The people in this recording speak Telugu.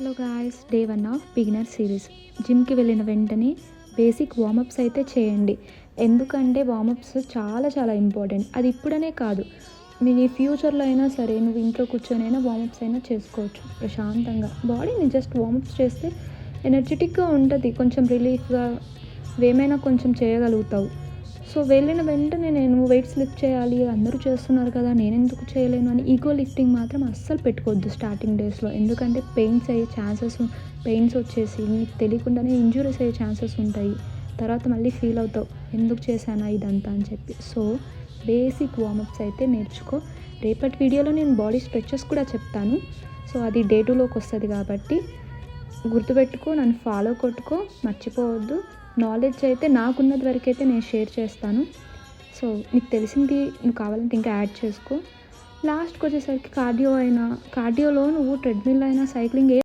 Hello guys, day 1 of beginner series. జిమ్కి వెళ్ళిన వెంటనే బేసిక్ వార్మప్స్ అయితే చేయండి. ఎందుకంటే వార్మప్స్ చాలా చాలా ఇంపార్టెంట్. అది ఇప్పుడనే కాదు, మీ ఫ్యూచర్లో అయినా సరే నువ్వు ఇంట్లో కూర్చొని అయినా వార్మప్స్ అయినా చేసుకోవచ్చు ప్రశాంతంగా. బాడీని జస్ట్ వార్మప్స్ చేస్తే ఎనర్జెటిక్గా ఉంటుంది, కొంచెం రిలీఫ్గా ఏమైనా కొంచెం చేయగలుగుతావు. సో వెళ్ళిన వెంటనే నేను వెయిట్స్ లిఫ్ట్ చేయాలి, అందరూ చేస్తున్నారు కదా నేను ఎందుకు చేయలేను అని ఈగో లిఫ్టింగ్ మాత్రం అస్సలు పెట్టుకోవద్దు స్టార్టింగ్ డేస్లో. ఎందుకంటే పెయిన్స్ వచ్చేసి నీకు తెలియకుండానే ఇంజురీస్ అయ్యే ఛాన్సెస్ ఉంటాయి. తర్వాత మళ్ళీ ఫీల్ అవుతావు ఎందుకు చేశానా ఇదంతా అని చెప్పి. సో బేసిక్ వార్మప్స్ అయితే నేర్చుకో. రేపటి వీడియోలో నేను బాడీ స్ట్రెచెస్ కూడా చెప్తాను. సో అది డే 2లోకి వస్తుంది కాబట్టి గుర్తుపెట్టుకో, నన్ను ఫాలో కొట్టుకో, మర్చిపోవద్దు. నాలెడ్జ్ అయితే నాకున్నది వరకు అయితే నేను షేర్ చేస్తాను. సో నీకు తెలిసింది నువ్వు కావాలంటే ఇంకా యాడ్ చేసుకో. లాస్ట్కి వచ్చేసరికి కార్డియోలో నువ్వు ట్రెడ్మిల్ అయినా సైక్లింగ్